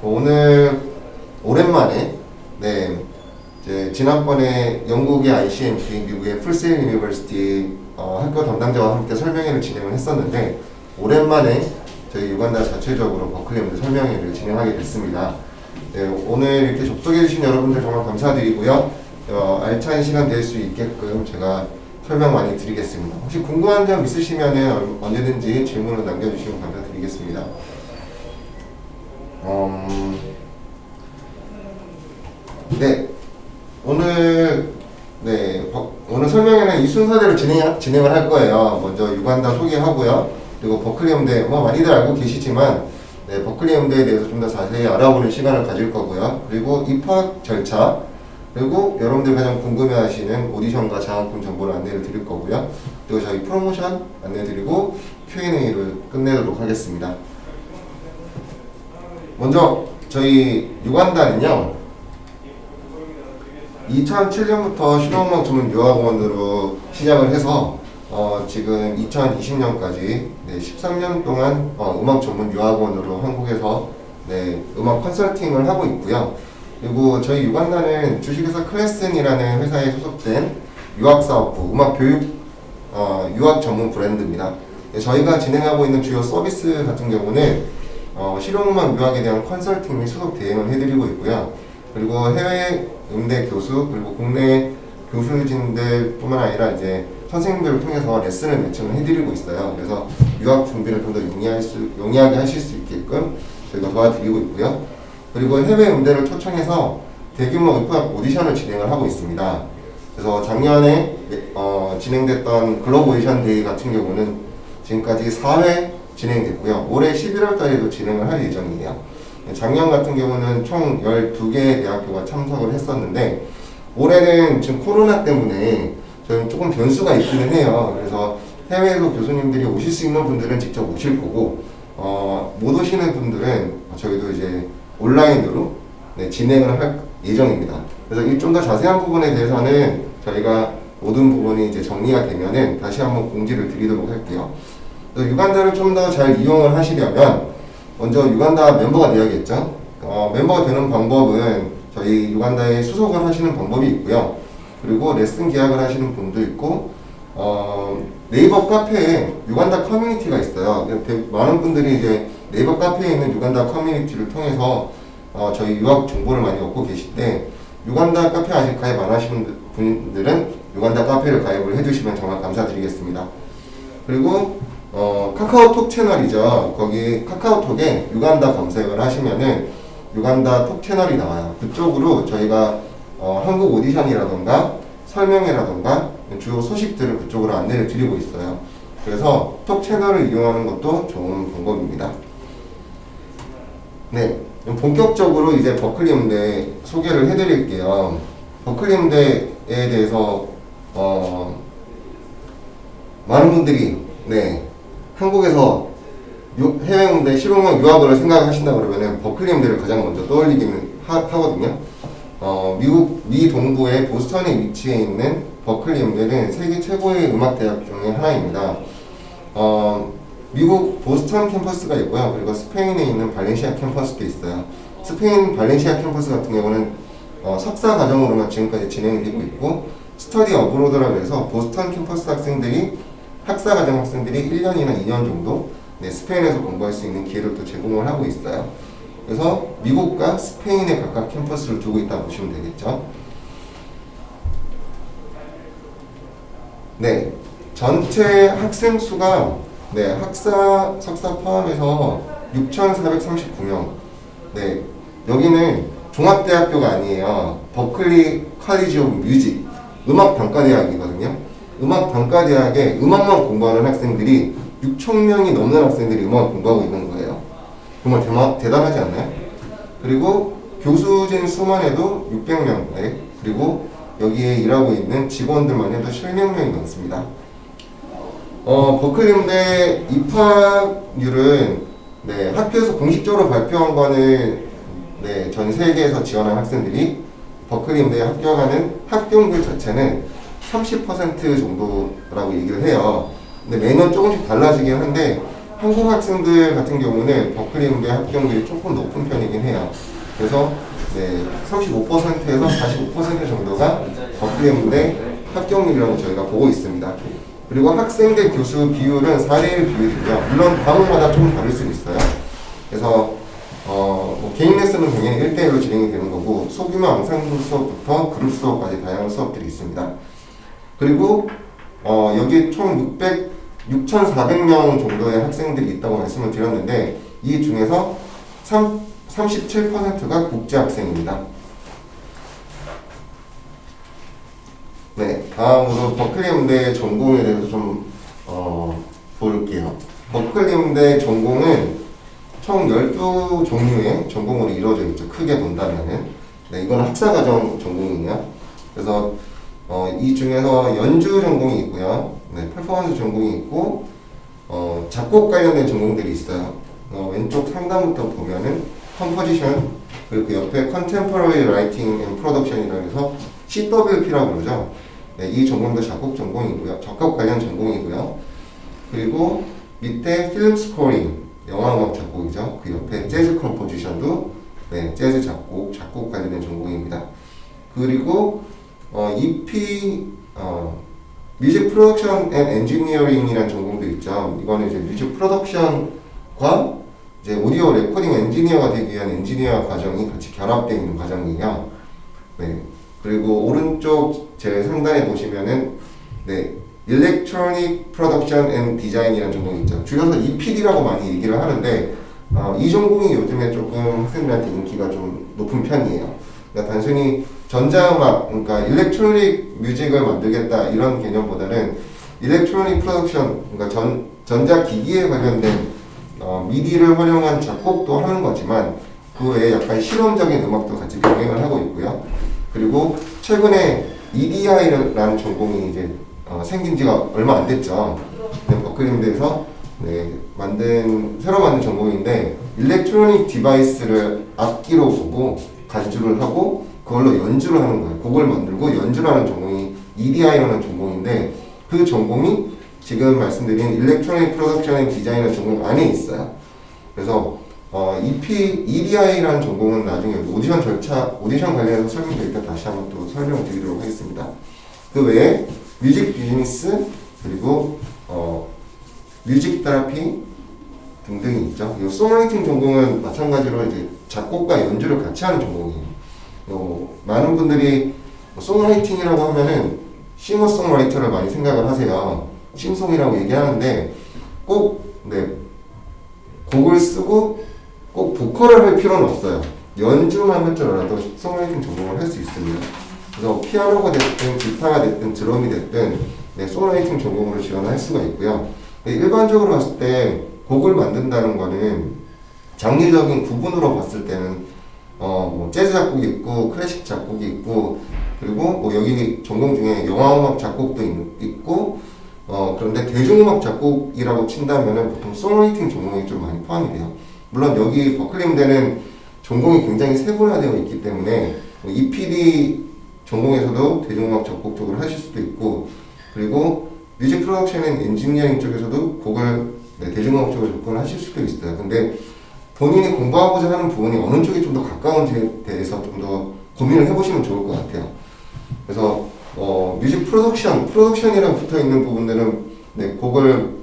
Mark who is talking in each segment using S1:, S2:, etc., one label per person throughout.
S1: 오늘 오랜만에 이제 지난번에 영국의 ICMP, 미국의 풀세일 유니버시티 학교 담당자와 함께 설명회를 진행을 했었는데 오랜만에 저희 유간다 자체적으로 버클리 설명회를 진행하게 됐습니다. 오늘 이렇게 접속해 주신 여러분들 정말 감사드리고요. 알찬 시간 될 수 있게끔 제가 설명 많이 드리겠습니다. 혹시 궁금한 점 있으시면 언제든지 질문을 남겨주시면 감사드리겠습니다. 오늘 설명회는 이 순서대로 진행을 할 거예요. 먼저 유간다 소개하고요. 그리고 버클리 음대, 많이들 알고 계시지만, 버클리 음대에 대해서 좀 더 자세히 알아보는 시간을 가질 거고요. 그리고 입학 절차, 그리고 여러분들 가장 궁금해하시는 오디션과 장학금 정보를 안내를 드릴 거고요. 그리고 저희 프로모션 안내드리고 Q&A를 끝내도록 하겠습니다. 먼저 저희 유간다는요 2007년부터 실용음악 전문 유학원으로 시작을 해서 지금 2020년까지 13년 동안 음악 전문 유학원으로 한국에서 음악 컨설팅을 하고 있고요. 그리고 저희 유간다는 주식회사 클래슨이라는 회사에 소속된 유학사업부, 음악교육 유학 전문 브랜드입니다. 저희가 진행하고 있는 주요 서비스 같은 경우는 실용음악 유학에 대한 컨설팅 및 수속 대행을 해드리고 있고요. 그리고 해외 음대 교수 그리고 국내 교수진들 뿐만 아니라 이제 선생님들을 통해서 레슨을 매칭을 해드리고 있어요. 그래서 유학 준비를 좀 더 용이하게 하실 수 있게끔 저희가 도와드리고 있고요. 그리고 해외 음대를 초청해서 대규모 입학 오디션을 진행을 하고 있습니다. 그래서 작년에 진행됐던 글로벌 오디션 데이 같은 경우는 지금까지 4회 진행됐고요. 올해 11월 달에도 진행을 할 예정이에요. 작년 같은 경우는 총 12개의 대학교가 참석을 했었는데 올해는 지금 코로나 때문에 저는 조금 변수가 있기는 해요. 그래서 해외에서 교수님들이 오실 수 있는 분들은 직접 오실 거고 못 오시는 분들은 저희도 이제 온라인으로 진행을 할 예정입니다. 그래서 좀 더 자세한 부분에 대해서는 저희가 모든 부분이 이제 정리가 되면은 다시 한번 공지를 드리도록 할게요. 유간다를 좀 더 잘 이용을 하시려면 먼저 유간다 멤버가 되어야겠죠. 멤버가 되는 방법은 저희 유간다에 수속을 하시는 방법이 있고요. 그리고 레슨 계약을 하시는 분도 있고 네이버 카페에 유간다 커뮤니티가 있어요. 많은 분들이 이제 네이버 카페에 있는 유간다 커뮤니티를 통해서 저희 유학 정보를 많이 얻고 계신데 유간다 카페 아직 가입 안 하신 분들은 유간다 카페를 가입을 해주시면 정말 감사드리겠습니다. 그리고 카카오톡 채널이죠. 거기 카카오톡에 유간다 검색을 하시면은 유간다 톡 채널이 나와요. 그쪽으로 저희가 한국 오디션이라던가 설명회라던가 주요 소식들을 그쪽으로 안내를 드리고 있어요. 그래서 톡 채널을 이용하는 것도 좋은 방법입니다. 본격적으로 이제 버클리 음대 소개를 해드릴게요. 버클리 음대에 대해서 많은 분들이 한국에서 해외 음대 실용음악 유학을 생각하신다 그러면은 버클리 음대를 가장 먼저 떠올리기는 하거든요. 미 동부의 보스턴에 위치해 있는 버클리 음대는 세계 최고의 음악 대학 중에 하나입니다. 미국 보스턴 캠퍼스가 있고요. 그리고 스페인에 있는 발렌시아 캠퍼스도 있어요. 스페인 발렌시아 캠퍼스 같은 경우는 석사 과정으로만 지금까지 진행이 되고 있고 스터디 어브로드라고 해서 보스턴 캠퍼스 학사 과정 학생들이 1년이나 2년 정도 스페인에서 공부할 수 있는 기회를 또 제공을 하고 있어요. 그래서 미국과 스페인에 각각 캠퍼스를 두고 있다 보시면 되겠죠. 전체 학생 수가 학사, 석사 포함해서 6,439명. 여기는 종합대학교가 아니에요. 버클리 컬리지 오브 뮤직, 음악평가대학이거든요. 음악평가대학에 음악만 공부하는 학생들이 6,000명이 넘는 학생들이 음악을 공부하고 있는 거예요. 정말 대단하지 않나요? 그리고 교수진 수만 해도 600명, 그리고 여기에 일하고 있는 직원들만 해도 700명이 넘습니다. 버클리 음대 입학률은 학교에서 공식적으로 발표한 거는 전 세계에서 지원한 학생들이 버클리 음대에 합격하는 합격률 자체는 30% 정도라고 얘기를 해요. 근데 매년 조금씩 달라지긴 한데 한국 학생들 같은 경우는 버클리 음대 합격률이 조금 높은 편이긴 해요. 그래서 네, 35%에서 45% 정도가 버클리 음대 합격률이라고 저희가 보고 있습니다. 그리고 학생 대 교수 비율은 4대1 비율이고요. 물론 과목마다 좀 다를 수 있어요. 그래서 뭐 개인 레슨은 당연히 1대1로 진행이 되는 거고 소규모 앙상블 수업부터 그룹 수업까지 다양한 수업들이 있습니다. 그리고 여기 총 6,400명 정도의 학생들이 있다고 말씀을 드렸는데 이 중에서 37%가 국제 학생입니다. 네, 다음으로 버클리 음대 전공에 대해서 좀 볼게요. 버클리 음대 전공은 총 12종류의 전공으로 이루어져 있죠. 크게 본다면은. 네, 이건 학사과정 전공이에요. 그래서 이 중에서 연주 전공이 있고요. 네, 퍼포먼스 전공이 있고 작곡 관련된 전공들이 있어요. 왼쪽 상단부터 보면은 컴포지션, 그리고 그 옆에 컨템포러리 라이팅 앤 프로덕션이라고 해서 CWP라고 그러죠. 네, 이 전공도 작곡 전공이고요. 작곡 관련 전공이고요. 그리고 밑에 필름 스코링, 영화음악 작곡이죠. 그 옆에 재즈 컴포지션도 네, 재즈 작곡 관련된 전공입니다. 그리고 EP 뮤직 프로덕션 앤 엔지니어링이라는 전공도 있죠. 이거는 이제 뮤직 프로덕션과 이제 오디오 레코딩 엔지니어가 되기 위한 엔지니어 과정이 같이 결합되어 있는 과정이에요. 네. 그리고 오른쪽 제일 상단에 보시면은 네, 일렉트로닉 프로덕션 앤 디자인이라는 전공이 있죠. 줄여서 EPD라고 많이 얘기를 하는데 이 전공이 요즘에 조금 학생들한테 인기가 좀 높은 편이에요. 그러니까 단순히 전자음악, 그러니까 일렉트로닉 뮤직을 만들겠다 이런 개념보다는 일렉트로닉 프로덕션, 그러니까 전자기기에 관련된 미디를 활용한 작곡도 하는 거지만 그 외에 약간 실험적인 음악도 같이 병행을 하고 있고요. 그리고 최근에 EDI라는 전공이 이제 생긴 지가 얼마 안 됐죠. 버클리 음대에서 새로 만든 전공인데 일렉트로닉 디바이스를 악기로 보고 간주를 하고 그걸로 연주를 하는 거예요. 곡을 만들고 연주를 하는 전공이 EDI라는 전공인데 그 전공이 지금 말씀드린 일렉트로닉 프로덕션 앤 디자인의 전공 안에 있어요. 그래서 EDI라는 전공은 나중에 오디션 관련해서 설명드릴 때 다시 한번 또 설명을 드리도록 하겠습니다. 그 외에 뮤직 비즈니스, 그리고 뮤직 테라피 등등이 있죠. 이 송라이팅 전공은 마찬가지로 이제 작곡과 연주를 같이 하는 전공이에요. 많은 분들이 송라이팅이라고 하면은 싱어송라이터를 많이 생각을 하세요. 싱송이라고 얘기하는데 꼭 곡을 쓰고 꼭 보컬을 할 필요는 없어요. 연주만 할 줄 알아도 송라이팅 전공을 할 수 있습니다. 그래서 피아노가 됐든 기타가 됐든 드럼이 됐든 송라이팅 전공으로 지원할 수가 있고요. 일반적으로 봤을 때 곡을 만든다는 거는 장르적인 구분으로 봤을 때는 뭐 재즈 작곡이 있고 클래식 작곡이 있고 그리고 뭐 여기 전공 중에 영화음악 작곡도 있고 그런데 대중음악 작곡이라고 친다면은 보통 송라이팅 전공이 좀 많이 포함이 돼요. 물론 여기 버클리 음대는 전공이 굉장히 세분화되어 있기 때문에 EPD 전공에서도 대중음악 작곡 쪽을 하실 수도 있고 그리고 뮤직 프로덕션 앤 엔지니어링 쪽에서도 곡을 대중음악 쪽으로 접근을 하실 수도 있어요. 근데 본인이 공부하고자 하는 부분이 어느 쪽이 좀 더 가까운지에 대해서 좀 더 고민을 해보시면 좋을 것 같아요. 그래서 뮤직 프로덕션이랑 붙어있는 부분들은 곡을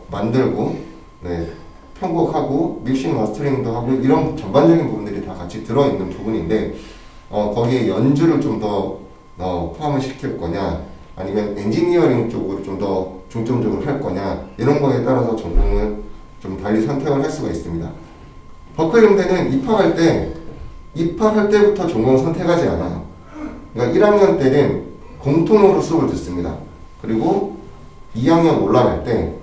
S1: 만들고 편곡하고 믹싱 마스터링도 하고 이런 전반적인 부분들이 다 같이 들어있는 부분인데 거기에 연주를 좀 더 포함을 시킬 거냐 아니면 엔지니어링 쪽으로 좀 더 중점적으로 할 거냐 이런 거에 따라서 전공을 좀 달리 선택을 할 수가 있습니다. 버클리 음대는 입학할 때부터 전공 선택하지 않아요. 그러니까 1학년 때는 공통으로 수업을 듣습니다. 그리고 2학년 올라갈 때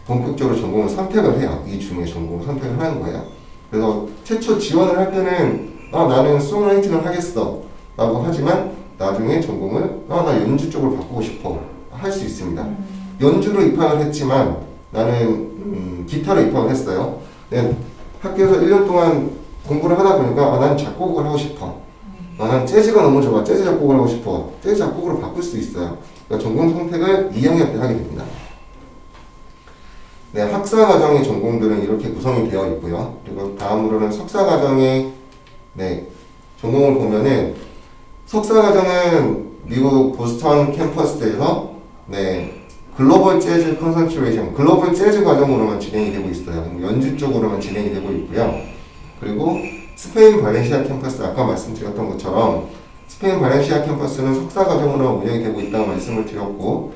S1: 본격적으로 전공을 선택을 해요. 이 중에 전공을 선택을 하는 거예요. 그래서 최초 지원을 할 때는 나는 송라이팅을 하겠어 라고 하지만 나중에 전공을 나 연주 쪽으로 바꾸고 싶어 할 수 있습니다. 연주로 입학을 했지만 나는 기타로 입학을 했어요. 학교에서 1년 동안 공부를 하다 보니까 난 작곡을 하고 싶어. 난 재즈가 너무 좋아. 재즈 작곡을 하고 싶어. 재즈 작곡으로 바꿀 수 있어요. 그러니까 전공 선택을 2학년 때 하게 됩니다. 네, 학사 과정의 전공들은 이렇게 구성이 되어 있고요. 그리고 다음으로는 석사 과정의 네, 전공을 보면은 석사 과정은 미국 보스턴 캠퍼스에서 네, 글로벌 재즈 컨센트레이션, 글로벌 재즈 과정으로만 진행이 되고 있어요. 연주 쪽으로만 진행이 되고 있고요. 그리고 스페인 발렌시아 캠퍼스, 아까 말씀드렸던 것처럼 스페인 발렌시아 캠퍼스는 석사 과정으로 운영이 되고 있다고 말씀을 드렸고,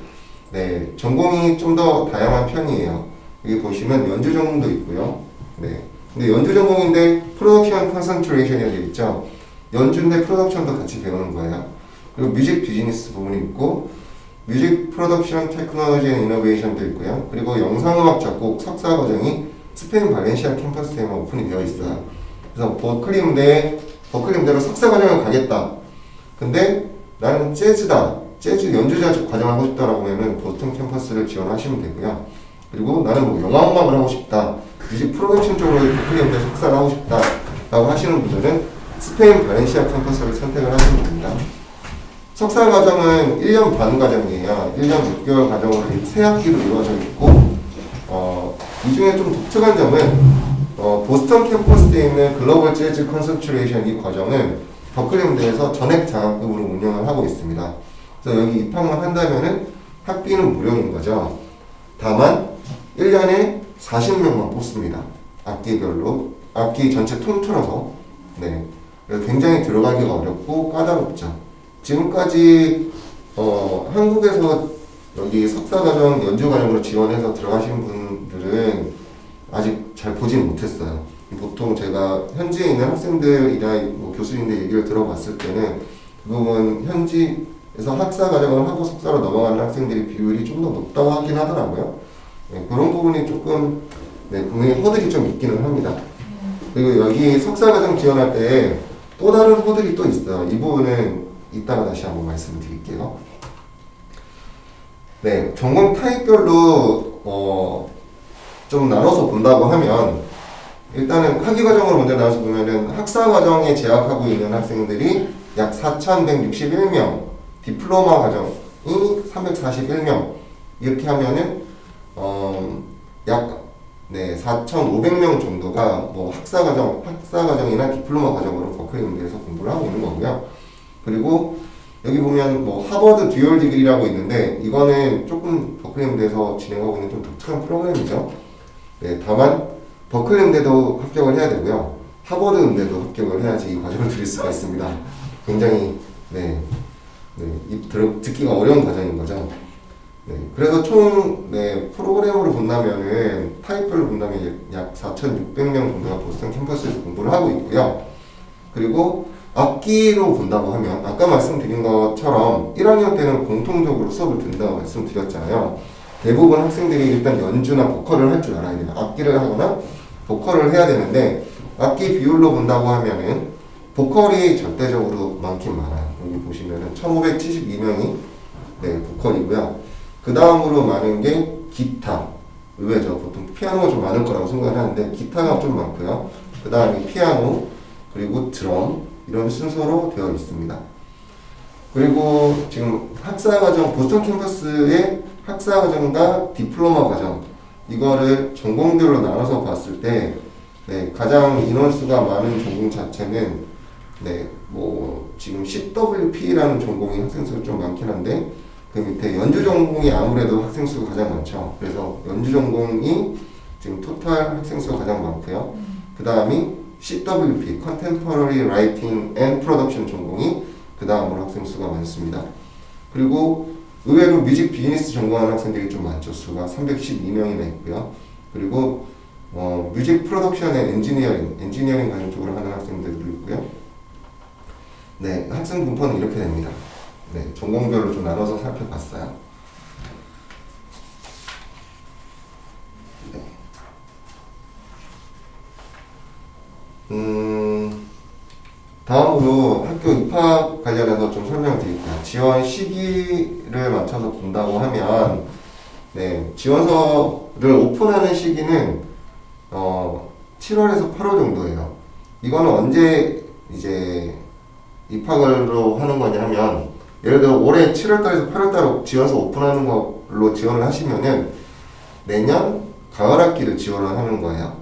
S1: 네, 전공이 좀 더 다양한 편이에요. 여기 보시면 연주 전공도 있고요. 네, 근데 연주 전공인데 프로덕션 컨센트레이션이 되어 있죠. 연주인데 프로덕션도 같이 배우는 거예요. 그리고 뮤직 비즈니스 부분이 있고, 뮤직 프로덕션 테크놀로지 앤 이노베이션도 있고요. 그리고 영상음악 작곡 석사 과정이 스페인 발렌시아 캠퍼스에만 오픈이 되어 있어요. 그래서 버클리 무대로 석사 과정을 가겠다. 근데 나는 재즈다, 재즈 연주자 과정을 하고 싶다라고 하면은 보스턴 캠퍼스를 지원하시면 되고요. 그리고 나는 뭐 영화음악을 하고 싶다, 뮤직 프로덕션 쪽으로 버클리 무대 석사를 하고 싶다라고 하시는 분들은 스페인 발렌시아 캠퍼스를 선택을 하시면 됩니다. 석사 과정은 1년 반 과정이에요. 1년 6개월 과정으로 세 학기로 이루어져 있고, 이 중에 좀 독특한 점은 보스턴 캠퍼스에 있는 글로벌 재즈 컨센트레이션 이 과정은 버클리 무대에서 전액 장학금으로 운영을 하고 있습니다. 그래서 여기 입학만 한다면은 학비는 무료인 거죠. 다만 1년에 40명만 뽑습니다. 악기별로, 악기 전체 통틀어서. 네, 굉장히 들어가기가 어렵고 까다롭죠. 지금까지 한국에서 여기 석사과정, 연주과정으로 지원해서 들어가신 분들은 아직 잘 보진 못했어요. 보통 제가 현지에 있는 학생들이나 뭐 교수님들 얘기를 들어봤을 때는 그 부분 현지에서 학사과정을 하고 석사로 넘어가는 학생들의 비율이 좀 더 높다고 하긴 하더라고요. 네, 그런 부분이 조금 네, 분명히 허들이 좀 있기는 합니다. 그리고 여기 석사과정 지원할 때 또 다른 허들이 또 있어요. 이 부분은 이따가 다시 한번 말씀을 드릴게요. 네, 전공 타입별로 좀 나눠서 본다고 하면 일단은 학위 과정으로 먼저 나눠서 보면은 학사 과정에 재학하고 있는 학생들이 약 4,161명, 디플로마 과정이 341명 이렇게 하면은 약 네, 4,500명 정도가 뭐 학사 과정이나 디플로마 과정으로 버클리 무대에서 공부를 하고 있는 거고요. 그리고 여기 보면 뭐 하버드 듀얼 디그리라고 있는데 이거는 조금 버클리 무대에서 진행하고 있는 좀 독특한 프로그램이죠. 네, 다만 버클리 음대도 합격을 해야 되고요. 하버드 음대도 합격을 해야지 이 과정을 드릴 수가 있습니다. 굉장히 듣기가 어려운 과정인 거죠. 네, 그래서 총 프로그램으로 본다면은 타입별로 본다면 약 4,600명 정도가 보스턴 캠퍼스에서 공부를 하고 있고요. 그리고 악기로 본다고 하면 아까 말씀드린 것처럼 1학년 때는 공통적으로 수업을 듣는다고 말씀드렸잖아요. 대부분 학생들이 일단 연주나 보컬을 할 줄 알아야 돼요. 악기를 하거나 보컬을 해야 되는데 악기 비율로 본다고 하면은 보컬이 절대적으로 많긴 많아요. 여기 보시면은 1,572명이 보컬이고요. 그 다음으로 많은 게 기타, 의외죠. 보통 피아노가 좀 많을 거라고 생각을 하는데 기타가 좀 많고요. 그 다음에 피아노, 그리고 드럼 이런 순서로 되어 있습니다. 그리고 지금 학사과정, 보스턴 캠퍼스의 학사과정과 디플로마 과정 이거를 전공들로 나눠서 봤을 때 가장 인원수가 많은 전공 자체는 뭐 지금 CWP라는 전공이 학생 수가 좀 많긴 한데 그 밑에 연주 전공이 아무래도 학생 수가 가장 많죠. 그래서 연주 전공이 지금 토탈 학생 수가 가장 많고요. 그 다음이 CWP, Contemporary Writing and Production 전공이 그 다음으로 학생 수가 많습니다. 그리고 의외로 뮤직 비즈니스 전공하는 학생들이 좀 많죠. 수가 312명이나 있고요. 그리고 뮤직 프로덕션 앤 엔지니어링 관련 쪽으로 하는 학생들도 있고요. 네, 학생 분포는 이렇게 됩니다. 네, 전공별로 좀 나눠서 살펴봤어요. 네. 다음으로 학교 입학 관련해서 좀 설명을 드릴게요. 지원 시기를 맞춰서 본다고 하면 지원서를 오픈하는 시기는 7월에서 8월 정도예요. 이거는 언제 이제 입학으로 하는 거냐 하면 예를 들어 올해 7월달에서 8월달 지원서 오픈하는 걸로 지원을 하시면은 내년 가을 학기를 지원을 하는 거예요.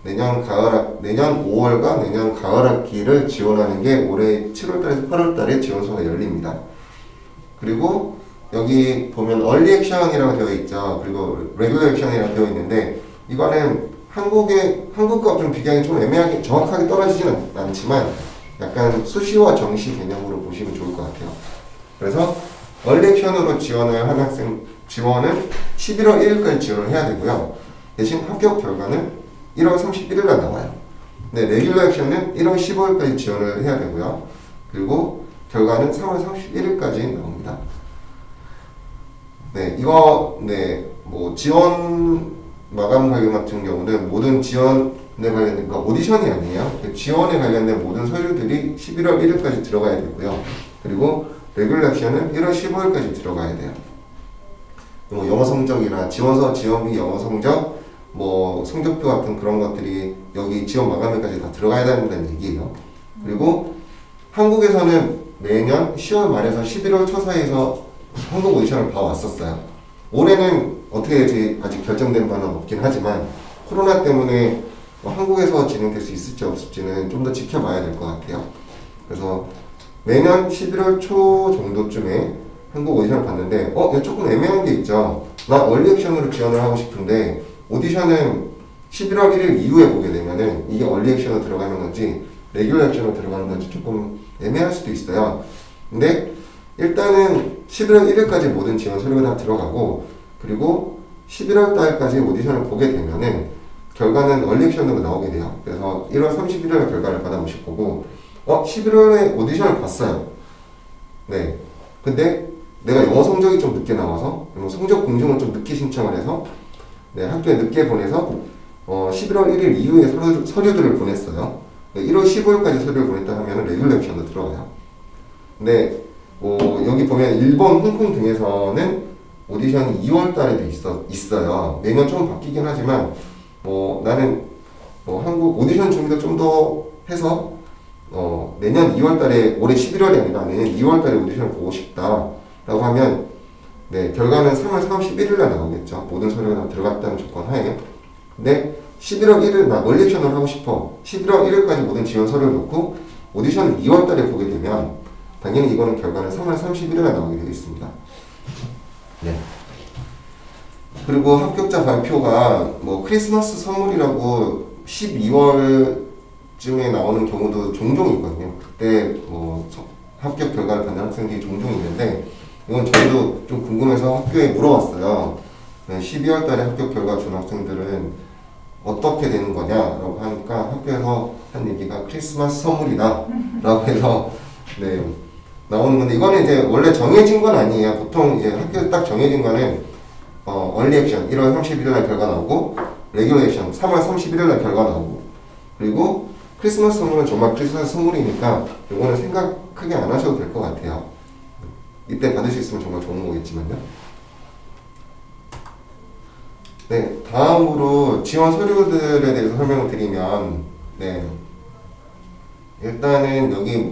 S1: 내년 5월과 내년 가을 학기를 지원하는 게 올해 7월달에서 8월달에 지원서가 열립니다. 그리고 여기 보면 얼리 액션이라고 되어 있죠. 그리고 레귤러 액션이라고 되어 있는데 이거는 한국과 좀 비교하기 좀 애매하게 정확하게 떨어지지는 않지만 약간 수시와 정시 개념으로 보시면 좋을 것 같아요. 그래서 얼리 액션으로 지원을 한 학생 지원은 11월 1일까지 지원을 해야 되고요. 대신 합격 결과는 1월 31일 날 나와요. 네, 레귤러 액션은 1월 15일까지 지원을 해야 되고요. 그리고 결과는 3월 31일까지 나옵니다. 네, 뭐 지원 마감 관련 같은 경우는 모든 지원에 관련된, 그러니까 오디션이 아니에요. 지원에 관련된 모든 서류들이 11월 1일까지 들어가야 되고요. 그리고 레귤러 액션은 1월 15일까지 들어가야 돼요. 뭐 영어 성적이나 지원서, 지원비, 영어 성적, 뭐 성적표 같은 그런 것들이 여기 지원 마감일까지 다 들어가야 된다는 얘기예요. 그리고 한국에서는 매년 10월 말에서 11월 초 사이에서 한국 오디션을 봐왔었어요. 올해는 어떻게 될지 아직 결정된 바는 없긴 하지만 코로나 때문에 뭐 한국에서 진행될 수 있을지 없을지는 좀 더 지켜봐야 될 것 같아요. 그래서 매년 11월 초 정도쯤에 한국 오디션을 봤는데 이거 조금 애매한 게 있죠. 나 얼리 액션으로 지원을 하고 싶은데 오디션은 11월 1일 이후에 보게 되면은 이게 얼리 액션으로 들어가는 건지 레귤러 액션으로 들어가는 건지 조금 애매할 수도 있어요. 근데 일단은 11월 1일까지 모든 지원 서류가 다 들어가고 그리고 11월 달까지 오디션을 보게 되면은 결과는 얼리 액션으로 나오게 돼요. 그래서 1월 31일에 결과를 받아보실 거고 11월에 오디션을 봤어요. 네. 근데 내가 영어 성적이 좀 늦게 나와서 성적 공정을 좀 늦게 신청을 해서 네, 학교에 늦게 보내서 11월 1일 이후에 서류들을 보냈어요. 1월 15일까지 서류를 보냈다 하면 레귤러 액션도 들어가요. 근데 여기 보면 일본, 홍콩 등에서는 오디션이 2월 달에도 있어요. 매년 좀 바뀌긴 하지만 나는 한국 오디션 준비도 좀 더 해서 내년 2월 달에 올해 11월이 아니라 내년 2월 달에 오디션을 보고 싶다라고 하면 네, 결과는 3월 31일 날 나오겠죠. 모든 서류가 다 들어갔다는 조건 하에. 근데 11월 1일 나 얼리 액션을 하고 싶어. 11월 1일까지 모든 지원 서류를 놓고 오디션을 2월 달에 보게 되면 당연히 이거는 결과는 3월 31일 날 나오게 되어 있습니다. 네. 그리고 합격자 발표가 뭐 크리스마스 선물이라고 12월쯤에 나오는 경우도 종종 있거든요. 그때 합격 결과를 받는 학생들이 종종 있는데 이건 저희도 좀 궁금해서 학교에 물어봤어요. 12월 달에 합격 결과 준 학생들은 어떻게 되는 거냐라고 하니까 학교에서 한 얘기가 크리스마스 선물이다 라고 해서 네, 나오는 건데 이거는 이제 원래 정해진 건 아니에요. 보통 이제 학교에 딱 정해진 거는 얼리 액션 1월 31일 날 결과 나오고 레귤러 액션 3월 31일 날 결과 나오고 그리고 크리스마스 선물은 정말 크리스마스 선물이니까 이거는 생각 크게 안 하셔도 될 것 같아요. 이때 받을 수 있으면 정말 좋은 거겠지만요. 네, 다음으로 지원 서류들에 대해서 설명을 드리면 네, 일단은 여기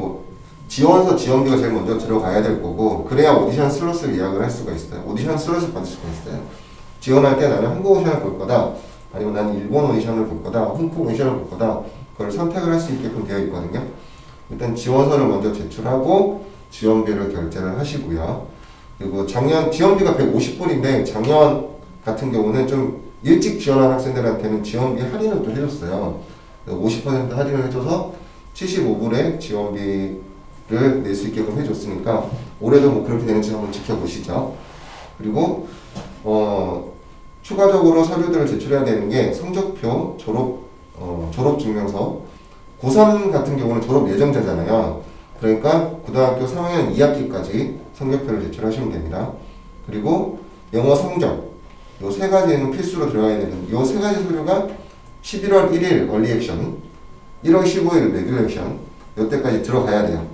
S1: 지원서, 지원비가 제일 먼저 들어가야 될 거고 그래야 오디션 슬롯을 예약을 할 수가 있어요. 오디션 슬롯을 받을 수가 있어요. 지원할 때 나는 한국 오디션을 볼 거다 아니면 나는 일본 오디션을 볼 거다 홍콩 오디션을 볼 거다 그걸 선택을 할 수 있게끔 되어 있거든요. 일단 지원서를 먼저 제출하고 지원비를 결제를 하시고요. 그리고 작년 지원비가 150불인데 작년 같은 경우는 좀 일찍 지원한 학생들한테는 지원비 할인을 또 해줬어요. 50% 할인을 해줘서 75불에 지원비를 낼 수 있게끔 해줬으니까 올해도 뭐 그렇게 되는지 한번 지켜보시죠. 그리고 추가적으로 서류들을 제출해야 되는 게 성적표, 졸업증명서 고3 같은 경우는 졸업 예정자잖아요. 그러니까 고등학교 3학년 2학기까지 성적표를 제출하시면 됩니다. 그리고 영어 성적 요 세 가지는 필수로 들어가야 되는 요 세 가지 서류가 11월 1일 얼리 액션, 1월 15일 레귤러 액션 요때까지 들어가야 돼요.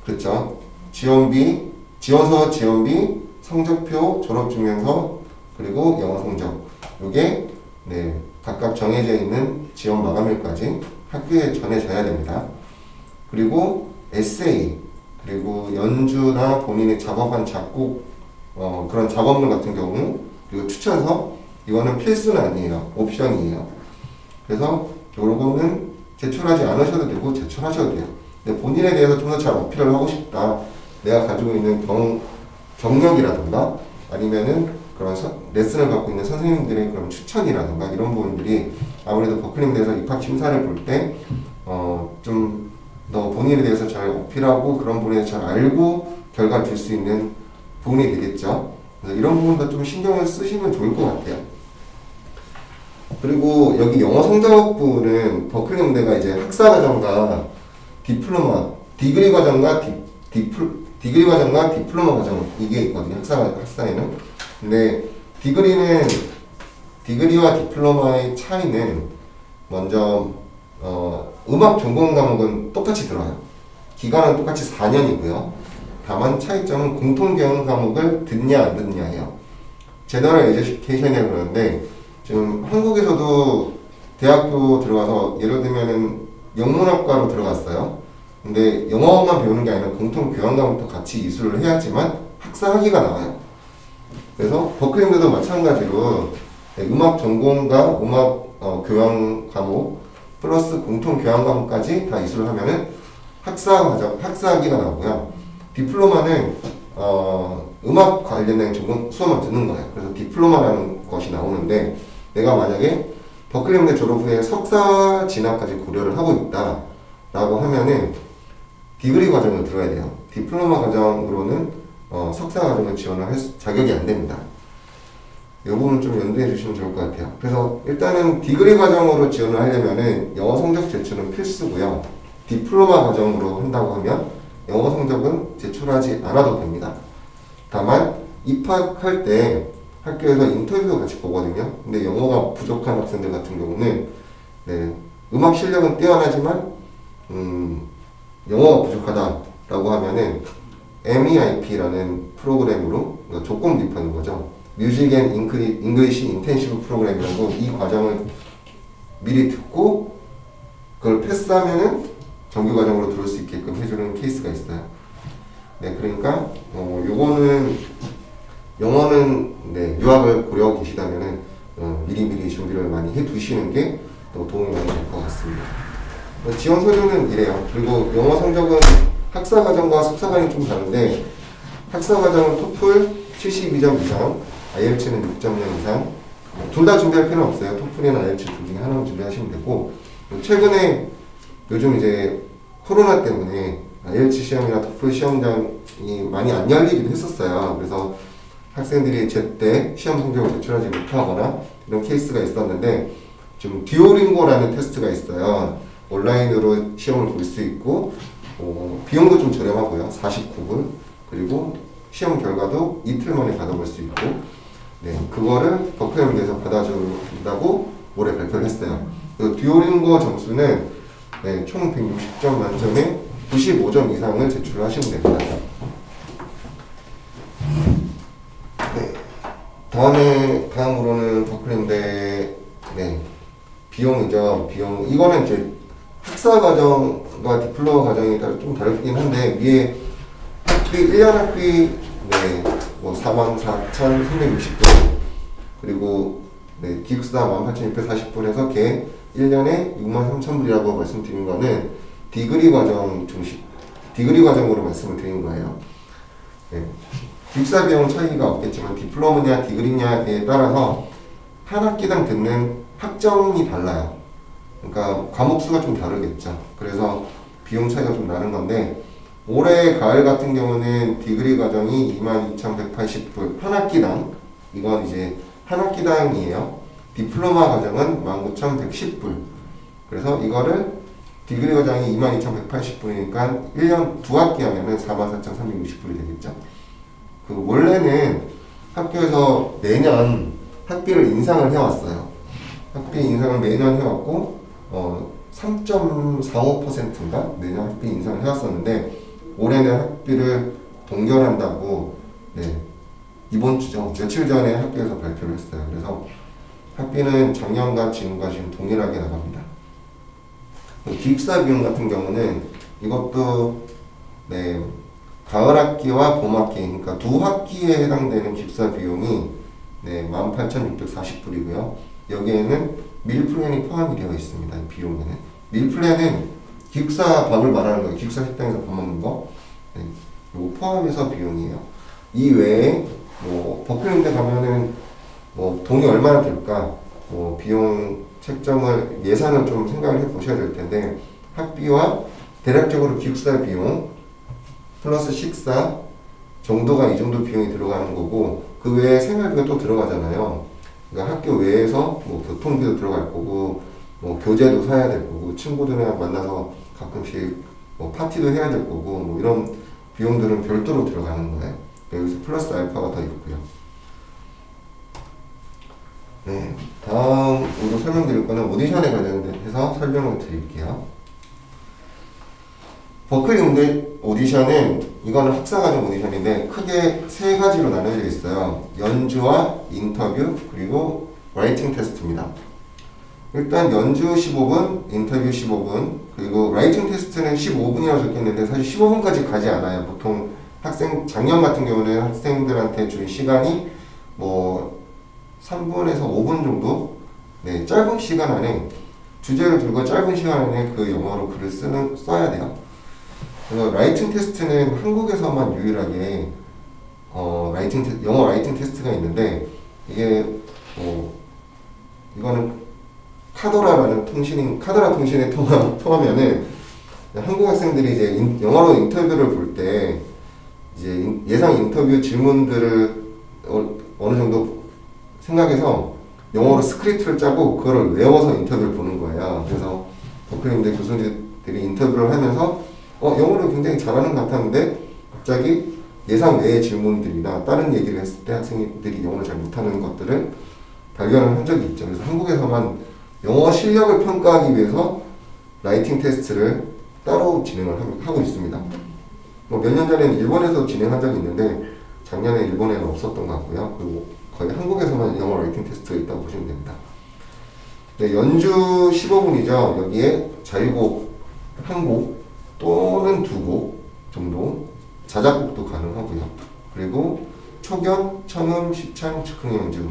S1: 그렇죠? 지원비, 지원서, 지원비, 성적표, 졸업증명서 그리고 영어 성적 요게 네, 각각 정해져 있는 지원 마감일까지 학교에 전해져야 됩니다. 그리고 에세이 그리고 연주나 본인이 작업한 작곡 그런 작업물 같은 경우 그리고 추천서 이거는 필수는 아니에요. 옵션이에요. 그래서 요거는 제출하지 않으셔도 되고 제출하셔도 돼요. 근데 본인에 대해서 좀 더 잘 어필을 하고 싶다. 내가 가지고 있는 경력이라든가 아니면은 그런 레슨을 받고 있는 선생님들의 그런 추천이라든가 이런 부분들이 아무래도 버클링에 대해서 입학 심사를 볼 때 좀 더 본인에 대해서 잘 어필하고 그런 부분에 잘 알고 결과를 줄 수 있는 부분이 되겠죠. 그래서 이런 부분도 좀 신경을 쓰시면 좋을 것 같아요. 그리고 여기 영어 성적 부분은 버클리 음대가 이제 학사 과정과 디플로마, 디그리 과정과 디그리 과정과 디플로마 과정 이게 있거든요. 학사에는. 근데 디그리와 디플로마의 차이는 먼저 음악 전공 과목은 똑같이 들어요. 기간은 똑같이 4년이고요. 다만 차이점은 공통 경영 과목을 듣냐 안 듣냐예요. 제너럴 에듀케이션이라고 그러는데 지금 한국에서도 대학교 들어가서 예를 들면은 영문학과로 들어갔어요. 근데 영어만 배우는 게 아니라 공통 교양 과목도 같이 이수를 해야지만 학사 학위가 나와요. 그래서 버클리에도 마찬가지로 음악 전공과 음악 교양 과목 플러스 공통 교양 과목까지 다 이수를 하면은 학사 학위가 나오고요. 디플로마는 음악 관련된 전공 수업만 듣는 거예요. 그래서 디플로마라는 것이 나오는데 내가 만약에 버클리 음대 졸업 후에 석사 진학까지 고려를 하고 있다 라고 하면은 디그리 과정을 들어야 돼요. 디플로마 과정으로는 석사 과정을 지원을 할 자격이 안 됩니다. 이 부분 좀 염두해 주시면 좋을 것 같아요. 그래서 일단은 디그리 과정으로 지원을 하려면은 영어 성적 제출은 필수고요. 디플로마 과정으로 한다고 하면 영어 성적은 제출하지 않아도 됩니다. 다만 입학할 때 학교에서 인터뷰도 같이 보거든요. 근데 영어가 부족한 학생들 같은 경우는 음악 실력은 뛰어나지만 영어가 부족하다라고 하면은 MEIP라는 프로그램으로 조건 입학인 거죠. 뮤직 앤 잉글리시 인텐시브 프로그램이라고 이 과정을 미리 듣고 그걸 패스하면은 정규 과정으로 들어올 수 있게끔 해주는 케이스가 있어요. 그러니까 요거는 영어는 유학을 고려하고 계시다면은 미리미리 준비를 많이 해두시는 게 또 도움이 많이 될 것 같습니다. 지원 서류는 이래요. 그리고 영어 성적은 학사 과정과 석사 과정이 좀 다른데 학사 과정은 토플 72점 이상, IELTS는 6.0 이상 둘 다 준비할 필요는 없어요. 토플이나 IELTS 둘 중에 하나만 준비하시면 되고 최근에 요즘 이제 코로나 때문에 IELTS 시험이나 토플 시험장이 많이 안 열리기도 했었어요. 그래서 학생들이 제때 시험 성적을 제출하지 못하거나 이런 케이스가 있었는데 좀 듀오링고라는 테스트가 있어요. 온라인으로 시험을 볼 수 있고 비용도 좀 저렴하고요. 49불 그리고 시험 결과도 이틀 만에 받아볼 수 있고 그거를 버클리에서 받아준다고 올해 발표를 했어요. 그 듀오링고 점수는 총 160점 만점에 95점 이상을 제출하시면 됩니다. 다음으로는 버클리인데 비용이죠. 비용 이거는 이제 학사 과정과 디플로마 과정이 좀 다르긴 한데 위에 학비 1년 학비 44,360불 그리고 기숙사 18,640불에서 걔 1년에 63,000불이라고 말씀드린 거는 디그리 과정으로 말씀을 드린 거예요. 기숙사 비용 차이가 없겠지만 디플로마냐 디그리냐에 따라서 한 학기당 듣는 학점이 달라요. 그러니까 과목 수가 좀 다르겠죠. 그래서 비용 차이가 좀 나는 건데 올해 가을 같은 경우는 디그리 과정이 22,180불 한 학기당 이건 이제 한 학기당이에요. 디플로마 과정은 19,110불 그래서 이거를 디그리 과정이 22,180불이니까 1년 두 학기 하면은 44,360불이 되겠죠. 그 원래는 학교에서 매년 학비를 인상을 해왔어요. 학비 인상을 매년 해왔고 3.45%인가 매년 학비 인상을 해왔었는데 올해는 학비를 동결한다고 이번 주죠. 며칠 전에 학교에서 발표를 했어요. 그래서 학비는 작년과 지금과 지금 동일하게 나갑니다. 기숙사 비용 같은 경우는 이것도 가을 학기와 봄 학기 그러니까 두 학기에 해당되는 기숙사 비용이 네, 18,640불이고요. 여기에는 밀 플랜이 포함이 되어 있습니다. 비용에는. 밀 플랜은 기숙사 밥을 말하는 거예요. 기숙사 식당에서 밥 먹는 거. 네, 이거 포함해서 비용이에요. 이 외에 뭐 버클랜드 가면은 뭐 돈이 얼마나 들까? 뭐 비용 책정을 예산을 좀 생각을 해 보셔야 될 텐데 학비와 대략적으로 기숙사 비용 플러스 식사 정도가 이 정도 비용이 들어가는 거고 그 외에 생활비가 또 들어가잖아요. 그러니까 학교 외에서 뭐 교통비도 들어갈 거고 뭐 교재도 사야 될 거고 친구들이랑 만나서 가끔씩 뭐 파티도 해야 될 거고 뭐 이런 비용들은 별도로 들어가는 거예요. 여기서 플러스 알파가 더 있고요. 네, 다음으로 설명드릴 거는 오디션에 관련해서 설명을 드릴게요. 버클리 오디션은 이거는 학사과정 오디션인데 크게 세 가지로 나눠져 있어요. 연주와 인터뷰 그리고 라이팅 테스트입니다. 일단 연주 15분, 인터뷰 15분, 그리고 라이팅 테스트는 15분이라고 적혀있는데 사실 15분까지 가지 않아요. 보통 작년 같은 경우는 학생들한테 준 시간이 뭐 3분에서 5분 정도? 네, 짧은 시간 안에 주제를 들고 짧은 시간 안에 그 영어로 글을 써야 돼요. 그래서 라이팅 테스트는 한국에서만 유일하게 영어 라이팅 테스트가 있는데 이게 이거는 카더라 통신에 통하면은 한국 학생들이 이제 영어로 인터뷰를 볼 때 이제 예상 인터뷰 질문들을 어느 정도 생각해서 영어로 스크립트를 짜고 그걸 외워서 인터뷰를 보는 거예요. 그래서 버클리인데 교수님들이 인터뷰를 하면서 영어를 굉장히 잘하는 것 같았는데 갑자기 예상 외의 질문들이나 다른 얘기를 했을 때 학생들이 영어를 잘 못하는 것들을 발견을 한 적이 있죠. 그래서 한국에서만 영어 실력을 평가하기 위해서 라이팅 테스트를 따로 진행을 하고 있습니다. 뭐 몇 년 전에는 일본에서 진행한 적이 있는데 작년에 일본에는 없었던 것 같고요. 그리고 거의 한국에서만 영어 라이팅 테스트가 있다고 보시면 됩니다. 네, 연주 15분이죠. 여기에 자유곡 한 곡 또는 두 곡 정도, 자작곡도 가능하고요. 그리고 초견, 청음, 시창, 즉흥 연주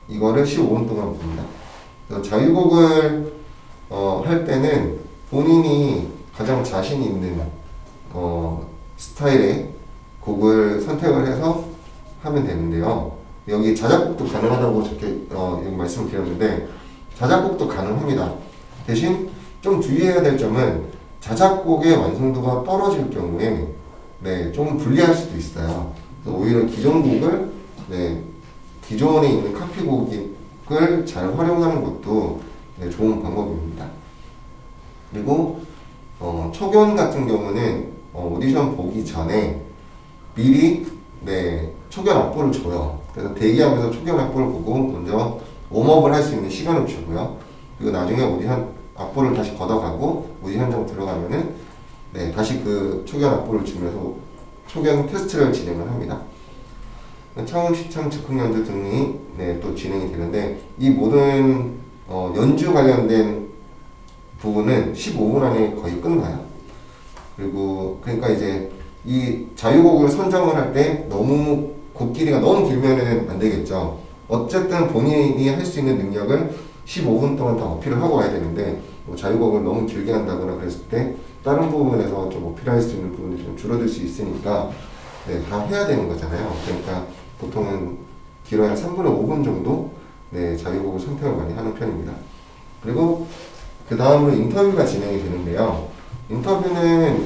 S1: 이거를 15분 동안 봅니다. 그래서 자유곡을 할 때는 본인이 가장 자신 있는 스타일의 곡을 선택을 해서 하면 되는데요. 여기 자작곡도 가능하다고 여기 말씀을 드렸는데 자작곡도 가능합니다. 대신 좀 주의해야 될 점은 자작곡의 완성도가 떨어질 경우에 좀 불리할 수도 있어요. 그래서 오히려 기존 곡을 기존에 있는 카피곡을 잘 활용하는 것도 좋은 방법입니다. 그리고 초견 같은 경우는 오디션 보기 전에 미리 초견 악보를 줘요. 그래서 대기하면서 초견 악보를 보고 먼저 웜업을 할 수 있는 시간을 주고요. 그리고 나중에 오디션 악보를 다시 걷어가고 오디션장 들어가면은 다시 그 초견 악보를 주면서 초견 테스트를 진행을 합니다. 청음, 시창, 즉흥 연주 등이 또 진행이 되는데 이 모든 연주 관련된 부분은 15분 안에 거의 끝나요. 그리고 그러니까 이제 이 자유곡을 선정을 할 때 너무 곡 길이가 너무 길면은 안 되겠죠. 어쨌든 본인이 할 수 있는 능력을 15분 동안 다 어필을 하고 와야 되는데 뭐 자유곡을 너무 길게 한다거나 그랬을 때 다른 부분에서 좀 어필할 수 있는 부분이 좀 줄어들 수 있으니까 다 해야 되는 거잖아요. 그러니까 보통은 길어야 3분에 5분 정도 자유곡을 선택을 많이 하는 편입니다. 그리고 그 다음으로 인터뷰가 진행이 되는데요. 인터뷰는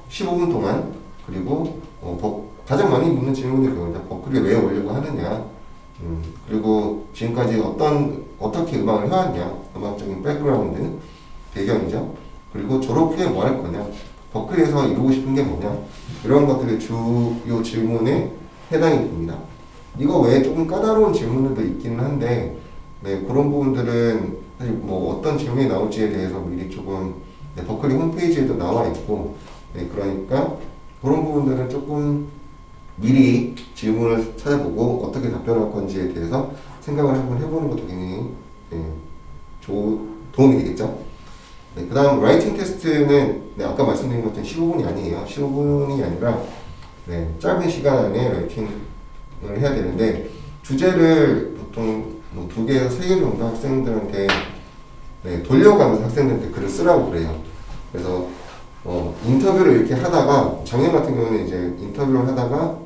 S1: 15분 동안 그리고 가장 많이 묻는 질문이 그겁니다. 버클리 왜 오려고 하느냐 그리고 지금까지 어떻게 음악을 해왔냐 음악적인 백그라운드 배경이죠. 그리고 졸업 후에 뭐 할 거냐 버클리에서 이루고 싶은 게 뭐냐 이런 것들이 주요 질문에 해당이 됩니다. 이거 외에 조금 까다로운 질문들도 있기는 한데 그런 부분들은 사실 뭐 어떤 질문이 나올지에 대해서 미리 조금 버클리 홈페이지에도 나와 있고 그러니까 그런 부분들은 조금 미리 질문을 찾아보고 어떻게 답변할 건지에 대해서 생각을 한번 해보는 것도 굉장히 도움이 되겠죠. 그 다음 라이팅 테스트는 아까 말씀드린 것처럼 15분이 아니에요. 15분이 아니라 짧은 시간 안에 라이팅을 해야 되는데 주제를 보통 뭐 2개에서 3개 정도 학생들한테 돌려가면서 학생들한테 글을 쓰라고 그래요. 그래서 인터뷰를 이렇게 하다가 작년 같은 경우는 이제 인터뷰를 하다가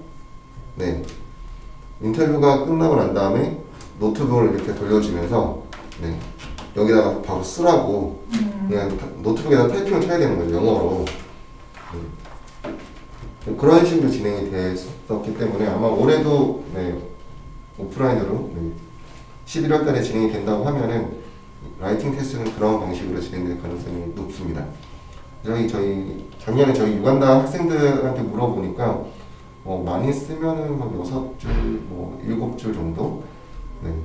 S1: 인터뷰가 끝나고 난 다음에 노트북을 이렇게 돌려주면서 여기다가 바로 쓰라고 그냥 노트북에다 타이핑을 쳐야 되는 거죠, 영어로. 그런 식으로 진행이 됐었기 때문에 아마 올해도 오프라인으로 11월 달에 진행이 된다고 하면은 라이팅 테스트는 그런 방식으로 진행될 가능성이 높습니다. 저희 작년에 저희 유관다 학생들한테 물어보니까 많이 쓰면은 뭐 6줄, 뭐 7줄 정도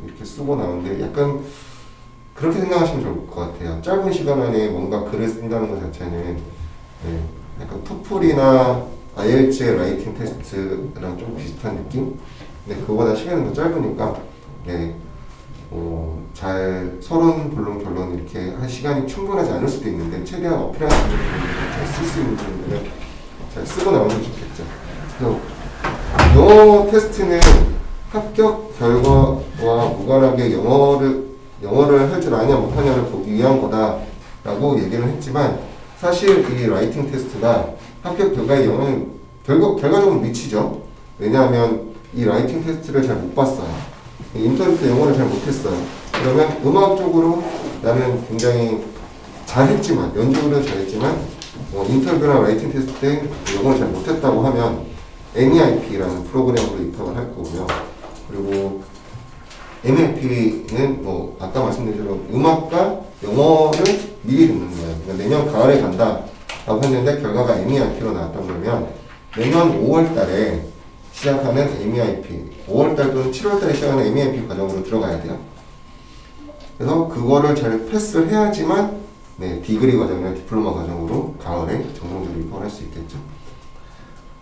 S1: 이렇게 쓰고 나오는데 약간 그렇게 생각하시면 좋을 것 같아요. 짧은 시간 안에 뭔가 글을 쓴다는 것 자체는 약간 토플이나 IELTS의 라이팅 테스트랑 좀 비슷한 느낌? 그거보다 시간이 더 짧으니까 잘 서론, 본론, 결론 이렇게 할 시간이 충분하지 않을 수도 있는데 최대한 어필할 수 있는 부분을 잘 쓸 수 있는 부분을 잘 쓰고 나오면 좋겠죠. 그래서 영어 테스트는 합격 결과와 무관하게 영어를 할 줄 아냐 못하냐를 보기 위한 거다라고 얘기를 했지만 사실 이 라이팅 테스트가 합격 결과에 영향을 결과적으로 미치죠. 왜냐하면 이 라이팅 테스트를 잘 못 봤어요. 인터뷰 때 영어를 잘 못했어요. 그러면 음악적으로 나는 굉장히 잘했지만 연주를 잘했지만 인터뷰나 라이팅 테스트 때 영어를 잘 못했다고 하면 MEIP라는 프로그램으로 입학을 할 거고요. 그리고 MEIP는 뭐 아까 말씀드린 대로 음악과 영어를 미리 듣는 거예요. 그러니까 내년 가을에 간다라고 했는데 결과가 MEIP로 나왔던 거면 내년 5월 달에 시작하는 MEIP, 5월 달 또는 7월 달에 시작하는 MEIP 과정으로 들어가야 돼요. 그래서 그거를 잘 패스를 해야지만 디그리 과정이나 디플로마 과정으로 가을에 정상적으로 입학을 할 수 있겠죠.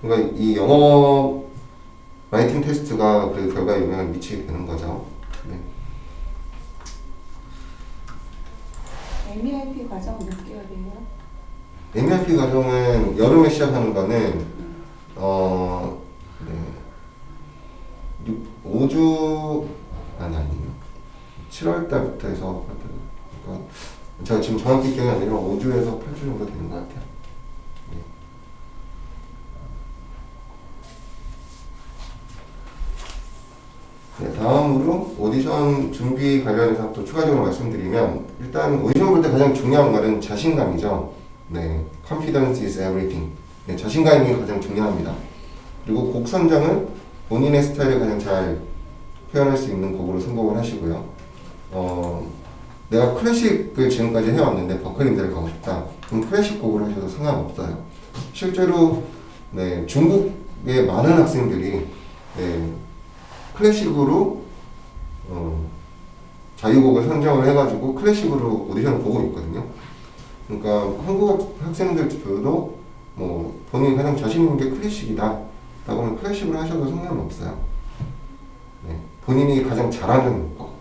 S1: 그러니까 이 영어 라이팅 테스트가 그 결과에 영향을 미치게 되는 거죠.
S2: MEIP 과정은 몇 개월이에요?
S1: MEIP 과정은 여름에 시작하는 거는 5주 아니요 7월 달부터 해서 그러니까 제가 지금 정확히 기억이 안 나요. 5주에서 8주 정도 되는 것 같아요. 다음으로 오디션 준비 관련해서 또 추가적으로 말씀드리면 일단 오디션 볼 때 가장 중요한 말은 자신감이죠. Confidence is everything. 자신감이 가장 중요합니다. 그리고 곡 선정은 본인의 스타일을 가장 잘 표현할 수 있는 곡으로 선곡을 하시고요. 내가 클래식을 지금까지 해왔는데 버클린대를 가고 싶다. 그럼 클래식 곡을 하셔도 상관없어요. 실제로 중국의 많은 학생들이 클래식으로 자유곡을 선정을 해가지고 클래식으로 오디션을 보고 있거든요. 그러니까 한국 학생들도 뭐 본인이 가장 자신 있는 게 클래식이다 라고 하면 클래식으로 하셔도 상관은 없어요. 본인이 가장 잘하는 거,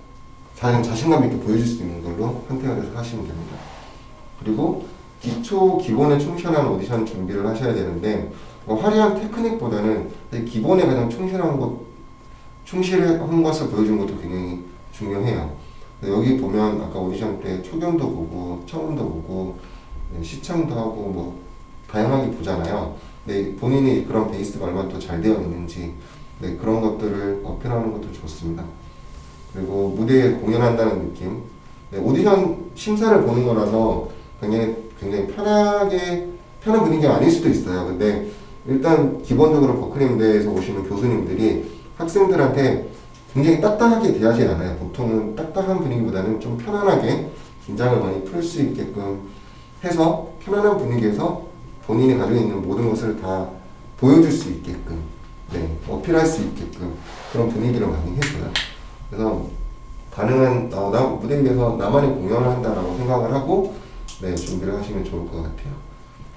S1: 가장 자신감 있게 보여줄 수 있는 걸로 선택을 해서 하시면 됩니다. 그리고 기본에 충실한 오디션 준비를 하셔야 되는데 화려한 테크닉보다는 기본에 가장 충실한 것을 보여주는 것도 굉장히 중요해요. 여기 보면 아까 오디션 때 초경도 보고 청음도 보고 시청도 하고 뭐 다양하게 보잖아요. 본인이 그런 베이스가 얼마나 또 잘 되어 있는지 그런 것들을 어필하는 것도 좋습니다. 그리고 무대에 공연한다는 느낌. 오디션 심사를 보는 거라서 굉장히 편한 분위기가 아닐 수도 있어요. 근데 일단 기본적으로 버클리 무대에서 오시는 교수님들이 학생들한테 굉장히 딱딱하게 대하지 않아요. 보통은 딱딱한 분위기보다는 좀 편안하게 긴장을 많이 풀 수 있게끔 해서 편안한 분위기에서 본인이 가지고 있는 모든 것을 다 보여줄 수 있게끔 어필할 수 있게끔 그런 분위기를 많이 해줘요. 그래서 가능한 무대 위에서 나만이 공연을 한다라고 생각을 하고 준비를 하시면 좋을 것 같아요.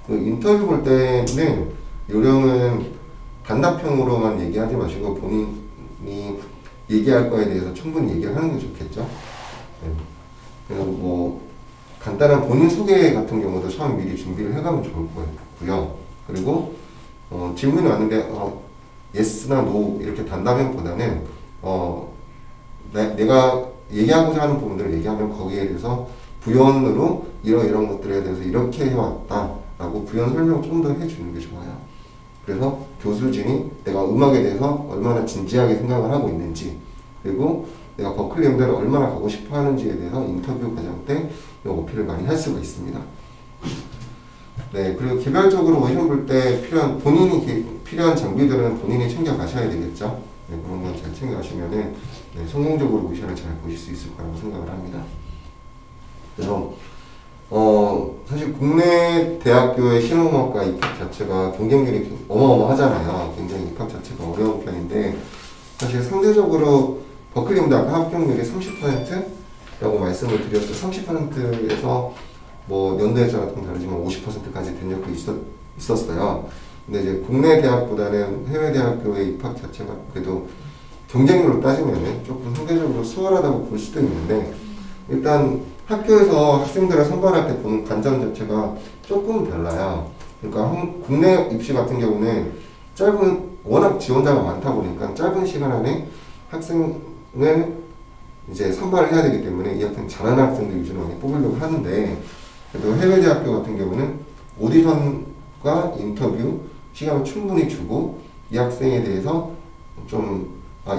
S1: 그 인터뷰 볼 때는 요령은 단답형으로만 얘기하지 마시고 본인이 얘기할 거에 대해서 충분히 얘기를 하는 게 좋겠죠. 그래서 뭐 간단한 본인 소개 같은 경우도 처음 미리 준비를 해가면 좋을 거고요. 그리고 질문이 왔는데 yes나 no 이렇게 단답형보다는 내가 얘기하고자 하는 부분들을 얘기하면 거기에 대해서 부연으로 이런 것들에 대해서 이렇게 해왔다라고 부연 설명을 좀 더 해주는 게 좋아요. 그래서 교수진이 내가 음악에 대해서 얼마나 진지하게 생각을 하고 있는지, 그리고 내가 버클리 음대를 얼마나 가고 싶어 하는지에 대해서 인터뷰 과정 때 어필을 많이 할 수가 있습니다. 네, 그리고 개별적으로 오디션 볼 때 필요한 장비들은 본인이 챙겨 가셔야 되겠죠. 네, 그런 건 잘 챙겨 가시면은 네, 성공적으로 오디션을 잘 보실 수 있을 거라고 생각을 합니다. 그래서 사실 국내 대학교의 실용음악과 입학 자체가 경쟁률이 어마어마하잖아요. 굉장히 입학 자체가 어려운 편인데 사실 상대적으로 버클리 음대 합격률이 30%라고 말씀을 드렸죠. 30%에서 뭐 연도에서 같은 다르지만 50%까지 된 적도 있었어요. 근데 이제 국내 대학보다는 해외 대학교의 입학 자체가 그래도 경쟁률로 따지면 조금 상대적으로 수월하다고 볼 수도 있는데, 일단 학교에서 학생들을 선발할 때 보는 관점 자체가 조금 달라요. 그러니까 국내 입시 같은 경우는 워낙 지원자가 많다 보니까 짧은 시간 안에 학생을 이제 선발을 해야 되기 때문에 이 학생 잘하는 학생들 위주로 많이 뽑으려고 하는데, 그래도 해외 대학교 같은 경우는 오디션과 인터뷰 시간을 충분히 주고 이 학생에 대해서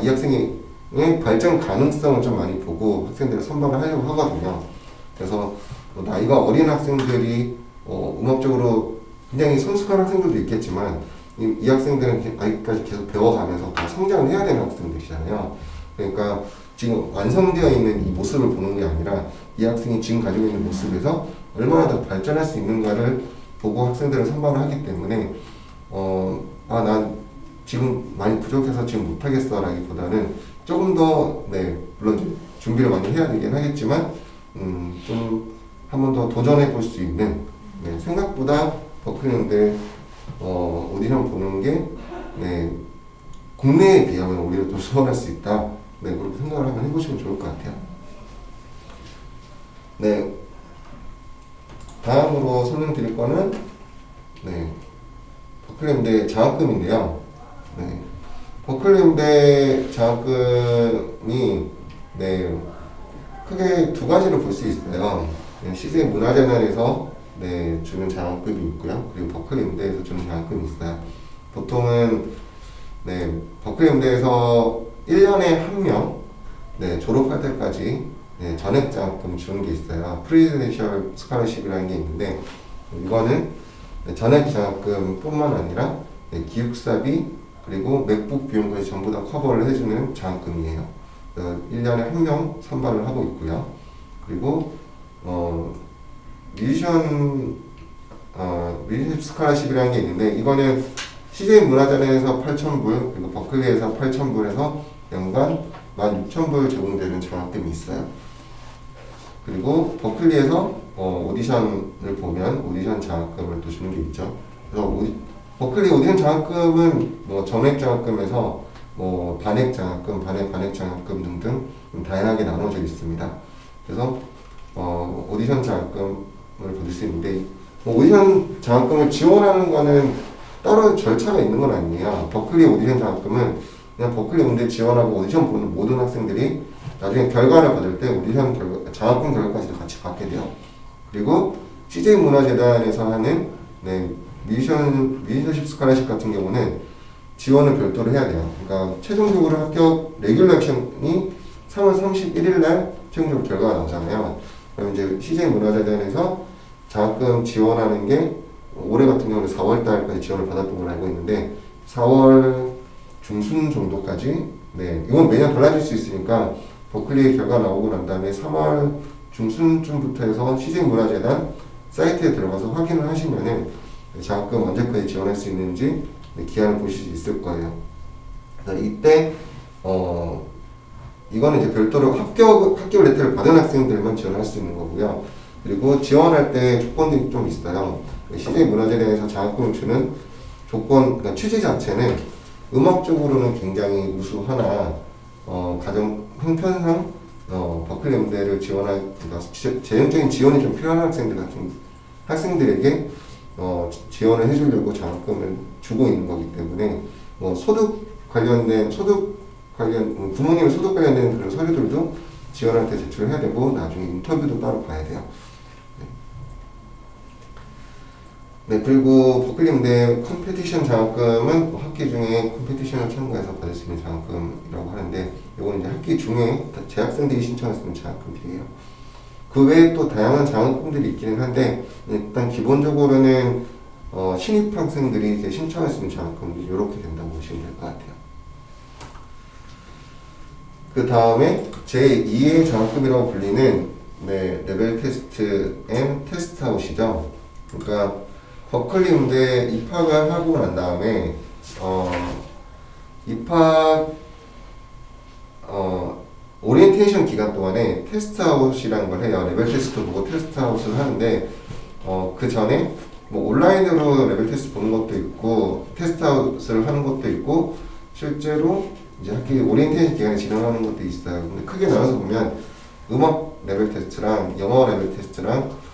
S1: 이 학생의 발전 가능성을 좀 많이 보고 학생들을 선발을 하려고 하거든요. 그래서 나이가 어린 학생들이 음악적으로 굉장히 성숙한 학생들도 있겠지만 이 학생들은 아직까지 계속 배워가면서 더 성장을 해야 되는 학생들이잖아요. 그러니까 지금 완성되어 있는 이 모습을 보는 게 아니라 이 학생이 지금 가지고 있는 모습에서 얼마나 더 발전할 수 있는가를 보고 학생들을 선발을 하기 때문에 난 지금 많이 부족해서 지금 못하겠어 라기보다는 조금 더 물론 준비를 많이 해야 되긴 하겠지만 좀 한 번 더 도전해 볼 수 있는, 생각보다 버클리 음대 오디션 보는 게 국내에 비하면 오히려 더 수월할 수 있다. 그렇게 생각을 한번 해보시면 좋을 것 같아요. 네, 다음으로 설명드릴 거는 버클리 음대 장학금인데요. 버클리 음대 장학금이 크게 두 가지로 볼 수 있어요. CJ 문화재단에서 주는 장학금이 있고요. 그리고 버클리 음대에서 주는 장학금이 있어요. 보통은 버클리 음대에서 1년에 한 명 졸업할 때까지 전액 장학금 주는 게 있어요. 프리지던셜 스칼러십이라는 게 있는데, 이거는 전액 장학금뿐만 아니라 기숙사비 그리고 맥북 비용까지 전부 다 커버를 해주는 장학금이에요. 1년에 한 명 선발을 하고 있고요. 그리고 뮤지션 스칼러십이라는 게 있는데, 이거는 CJ 문화재단에서 8,000불 그리고 버클리에서 8,000불에서 연간 16,000불 제공되는 장학금이 있어요. 그리고 버클리에서 오디션을 보면 오디션 장학금을 또 주는 게 있죠. 그래서 버클리 오디션 장학금은 전액 장학금에서 단액 장학금, 반액 장학금 등등 다양하게 나눠져 있습니다. 그래서 오디션 장학금을 받을 수 있는데, 오디션 장학금을 지원하는 거는 따로 절차가 있는 건 아니에요. 버클리 오디션 장학금은 그냥 버클리 음대 지원하고 오디션 보는 모든 학생들이 나중에 결과를 받을 때 오디션 장학금 결과까지도 같이 받게 돼요. 그리고 CJ 문화재단에서 하는 뮤지션십 스칼러십 같은 경우는 지원을 별도로 해야 돼요. 그러니까 최종적으로 합격 레귤레이션이 3월 31일 날 최종적으로 결과가 나오잖아요. 그럼 이제 CJ 문화재단에서 장학금 지원하는 게 올해 같은 경우는 4월 달까지 지원을 받았던 걸로 알고 있는데, 4월 중순 정도까지, 이건 매년 달라질 수 있으니까 버클리 결과 나오고 난 다음에 3월 중순쯤부터 해서 CJ 문화재단 사이트에 들어가서 확인을 하시면은 장학금 언제까지 지원할 수 있는지 기한을 보실 수 있을 거예요. 그래서 이때 이거는 이제 별도로 합격 레터를 받은 학생들만 지원할 수 있는 거고요. 그리고 지원할 때 조건들이 좀 있어요. CJ 문화재단에서 장학금을 주는 그러니까 취지 자체는 음악적으로는 굉장히 우수하나 가정 형편상 버클리 음대를 그러니까 재정적인 지원이 좀 필요한 학생들에게 지원을 해주려고 장학금을 주고 있는 거기 때문에 소득 관련 부모님의 소득 관련된 그런 서류들도 지원한테 제출해야 되고 나중에 인터뷰도 따로 봐야 돼요. 네, 그리고 버클리 음대 컴페티션 장학금은 학기 중에 컴페티션을 참가해서 받을 수 있는 장학금이라고 하는데 이건 이제 학기 중에 재학생들이 신청할 수 있는 장학금이에요. 그 외에 또 다양한 장학금들이 있기는 한데 일단 기본적으로는 신입 학생들이 이제 신청할 수 있는 장학금이 이렇게 된다고 보시면 될 것 같아요. 그 다음에 제2의 장학금이라고 불리는 레벨 테스트 앤 테스트아웃이죠. 그러니까 버클리 음대 입학을 하고 난 다음에 입학 오리엔테이션 기간 동안에 테스트아웃이라는 걸 해요. 레벨 테스트 보고 테스트아웃을 하는데 그 전에 뭐 온라인으로 레벨 테스트 보는 것도 있고 테스트아웃을 하는 것도 있고 실제로 이제 학기 오리엔테이션 기간에 진행하는 것도 있어요. 근데 크게 나눠서 보면 음악 레벨 테스트랑 영어 레벨 테스트랑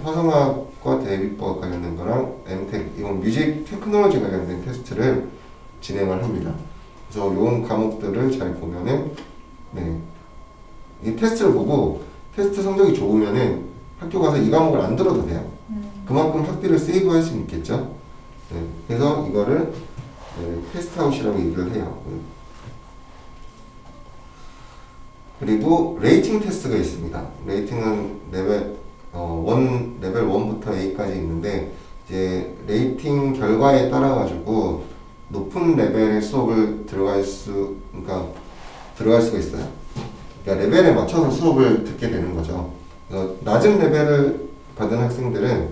S1: 화성학과 대비법 관련된 거랑 MTech 이건 뮤직 테크놀로지 관련된 테스트를 진행을 합니다. 그래서 이 과목들을 잘 보면은 이 테스트를 보고 테스트 성적이 좋으면은 학교 가서 이 과목을 안 들어도 돼요. 그만큼 학비를 세이브할 수 있겠죠. 그래서 이거를 테스트아웃이라고 얘기를 해요. 그리고 레이팅 테스트가 있습니다. 레이팅은 레벨 1 1부터 A까지 있는데 이제 레이팅 결과에 따라 가지고 높은 레벨의 수업을 들어갈 수가 있어요. 그러니까 레벨에 맞춰서 수업을 듣게 되는 거죠. 낮은 레벨을 받은 학생들은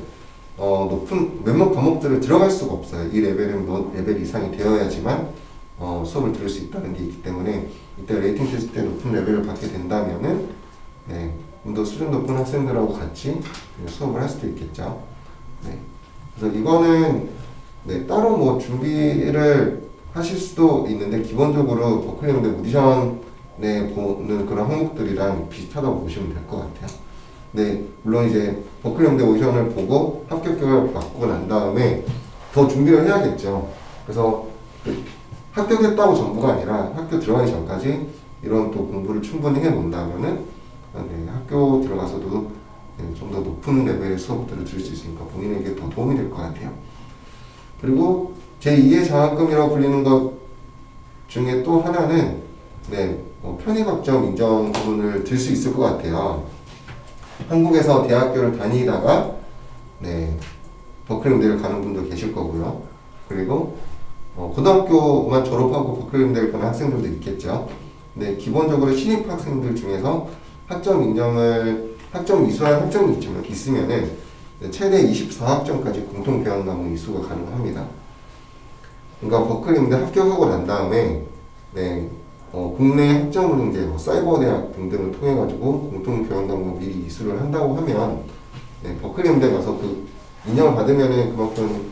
S1: 높은 몇몇 과목들을 들어갈 수가 없어요. 이 레벨은 레벨 이상이 되어야지만 수업을 들을 수 있다는 게 있기 때문에 이때 레이팅 테스트 때 높은 레벨을 받게 된다면은 좀 더 수준 높은 학생들하고 같이 수업을 할 수도 있겠죠. 그래서 이거는 따로 뭐 준비를 하실 수도 있는데 기본적으로 버클리 음대 오디션에 보는 그런 항목들이랑 비슷하다고 보시면 될 것 같아요. 물론 이제 버클리 음대 오디션을 보고 합격 결과를 받고 난 다음에 더 준비를 해야겠죠. 그래서 합격했다고 전부가 아니라 학교 들어가기 전까지 이런 또 공부를 충분히 해 놓는다면은 학교 들어가서도 좀 더 높은 레벨의 수업들을 들을 수 있으니까 본인에게 더 도움이 될 것 같아요. 그리고 제2의 장학금이라고 불리는 것 중에 또 하나는 편입학점 인정 부분을 들 수 있을 것 같아요. 한국에서 대학교를 다니다가 버클리 음대를 가는 분도 계실 거고요. 그리고 고등학교만 졸업하고 버클리 음대를 가는 학생들도 있겠죠. 기본적으로 신입 학생들 중에서 학점 이수한 학점이 있으면은 최대 24학점까지 공통 교양 과목 이수가 가능합니다. 그러니까 버클리 음대 합격하고 난 다음에 국내 학점으로 이제 사이버 대학 등등을 통해 가지고 공통 교양 과목 미리 이수를 한다고 하면 버클리 음대 가서 그 인정을 받으면은 그만큼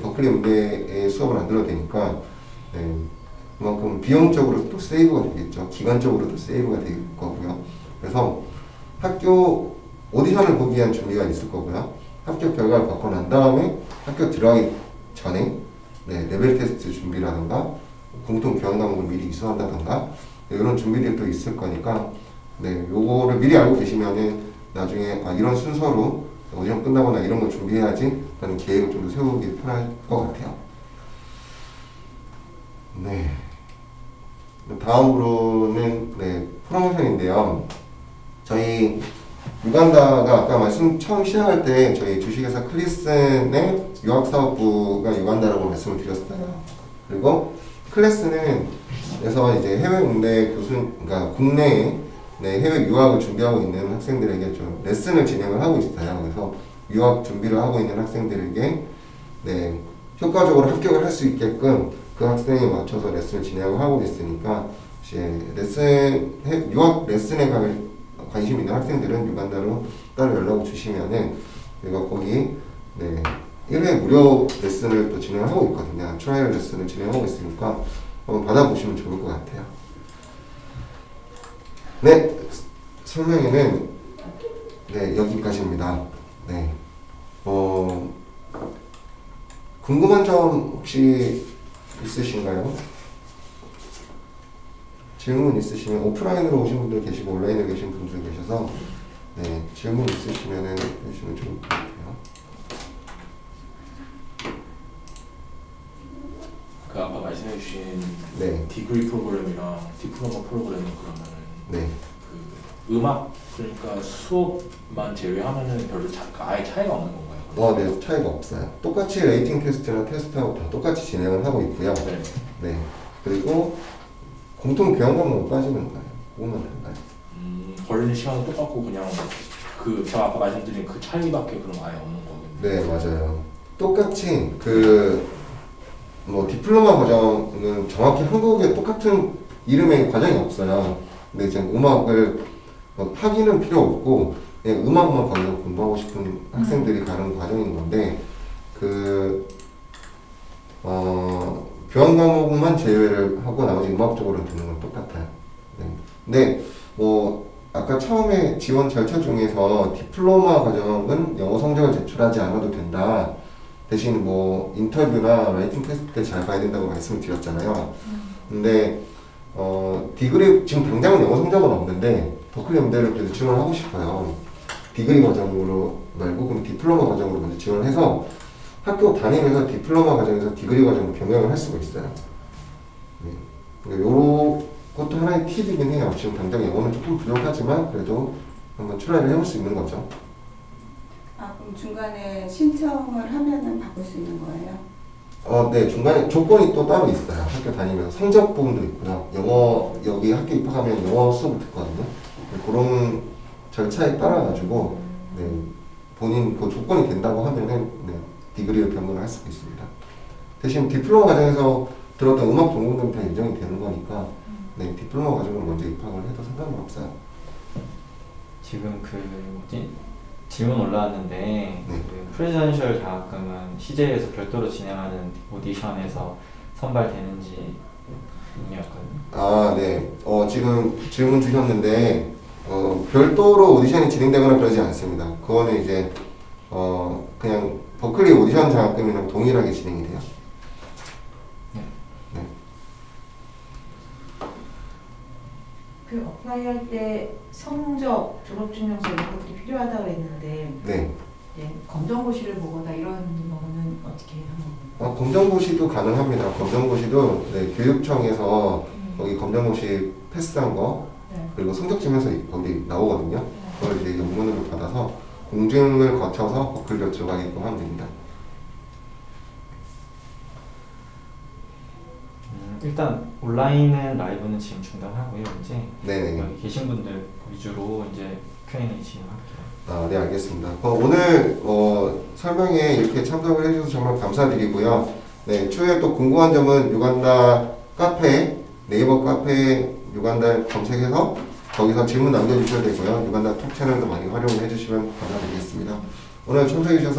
S1: 버클리 음대의 수업을 안 들어도 되니까 그만큼 비용적으로 또 세이브가 되겠죠. 기간적으로도 세이브가 될 거고요. 그래서 학교 오디션을 보기 위한 준비가 있을 거고요. 합격 결과를 받고 난 다음에 학교 들어가기 전에 레벨 테스트 준비라든가 공통 교양 과목을 미리 이수한다든가 이런 준비들이 또 있을 거니까 요거를 미리 알고 계시면은 나중에 이런 순서로 오디션 끝나거나 이런 거 준비해야지 라는 계획을 좀 더 세우기 편할 것 같아요. 다음으로는 프로모션인데요. 저희 유간다가 아까 처음 시작할 때 저희 주식회사 클래슨의 유학사업부가 유간다라고 말씀을 드렸어요. 그리고 클래스는 그래서 이제 해외 음대 그러니까 국내에 해외 유학을 준비하고 있는 학생들에게 좀 레슨을 진행을 하고 있어요. 그래서 유학 준비를 하고 있는 학생들에게 효과적으로 합격을 할 수 있게끔 그 학생에 맞춰서 레슨을 진행을 하고 있으니까 이제 유학 레슨에 관심 있는 학생들은 유간다로 따로 연락을 주시면은 제가 거기 1회 무료 레슨을 또 진행하고 있거든요. 트라이얼 레슨을 진행하고 있으니까 한번 받아보시면 좋을 것 같아요. 설명회는 여기까지입니다. 궁금한 점 혹시 있으신가요? 질문 있으시면 오프라인으로 오신 분들 계시고 온라인에 계신 분들 계셔서 네, 질문 있으시면은 해주시면 좋을 것 같아요.
S3: 그 아까 말씀해주신
S1: 네,
S3: 디그리 프로그램이랑 디플로마 프로그램은 그러면은
S1: 네.
S3: 그 음악 그러니까 수업만 제외하면은 별로 아예 차이가 없는 건가요?
S1: 네, 차이가 없어요. 똑같이 레이팅 테스트나 테스트하고 다 똑같이 진행을 하고 있고요.
S3: 네.
S1: 네, 그리고 공통 교양 과목은 빠지는 거예요. 그것만 달라요.
S3: 걸리는 시간은 똑같고 그냥 그 제가 아까 말씀드린 그 차이밖에 그럼 아예 없는 거겠네요.
S1: 네, 맞아요. 똑같이 뭐 디플로마 과정은 정확히 한국에 똑같은 이름의 과정이 없어요. 근데 이제 음악을 하기는 필요 없고 그냥 음악만 거기서 공부하고 싶은 학생들이 가는 과정인 건데 교양 과목만 제외를 하고 나머지 음악 쪽으로 듣는 건 똑같아요. 네. 근데 뭐 아까 처음에 지원 절차 중에서 디플로마 과정은 영어 성적을 제출하지 않아도 된다. 대신 뭐 인터뷰나 라이팅 테스트 때 잘 봐야 된다고 말씀을 드렸잖아요. 근데 디그리 지금 당장은 영어 성적은 없는데 버클리 음대를 그래도 지원을 하고 싶어요. 디그리 과정으로 말고 그럼 디플로마 과정으로 먼저 지원을 해서 학교 다니면서 디플로마 과정에서 디그리 과정으로 병행을 할 수가 있어요. 네. 그러니까 요것도 하나의 팁이긴 해요. 지금 당장 영어는 조금 부족하지만 그래도 한번 트라이를 해볼 수 있는 거죠.
S2: 아, 그럼 중간에 신청을 하면은 바꿀 수 있는 거예요?
S1: 네, 중간에 조건이 또 따로 있어요. 학교 다니면서 성적 부분도 있고요. 영어 여기 학교 입학하면 영어 수업을 듣거든요. 그런 절차에 따라가지고 네, 본인 그 조건이 된다고 하면은 네, 디그리를 변경을 할 수가 있습니다. 대신 디플로마 과정에서 들었던 음악 전공들은 다 인정이 되는 거니까 네, 디플로마 과정을 먼저 입학을 해도 상관은 없어요.
S4: 지금 그 뭐지? 질문 올라왔는데
S1: 네.
S4: 그 프레젠셜 자격증은 CJ에서 별도로 진행하는 오디션에서 선발되는지 궁금했거든요.
S1: 네. 지금 질문 주셨는데 별도로 오디션이 진행되거나 그러지 않습니다. 그거는 이제 그냥 버클리 오디션 장학금이랑 동일하게 진행이 돼요.
S4: 네.
S1: 네.
S5: 그 어플라이 할 때 성적, 졸업증명서 이런 것들이 필요하다고 그랬는데
S1: 네.
S5: 예, 검정고시를 보거나 이런 거는 어떻게 하는 건가요?
S1: 검정고시도 가능합니다. 검정고시도 네, 교육청에서 거기 검정고시 패스한 거
S5: 네.
S1: 그리고 성적증명서 거기 나오거든요. 그걸 이제 영문으로 받아서 공증을 거쳐서 버클리 들어가게끔 하면 됩니다.
S4: 일단 온라인은 라이브는 지금 중단하고요. 이제
S1: 네네.
S4: 여기 계신 분들 위주로 이제 Q&A 진행할게요.
S1: 네, 알겠습니다. 오늘 설명에 이렇게 참석을 해주셔서 정말 감사드리고요. 네, 추후에 또 궁금한 점은 유간다 카페, 네이버 카페 유간다 검색해서 거기서 질문 남겨주셔야 되고요. 유간다 톡 채널도 많이 활용을 해주시면 감사드리겠습니다. 오늘 참석해 주셔서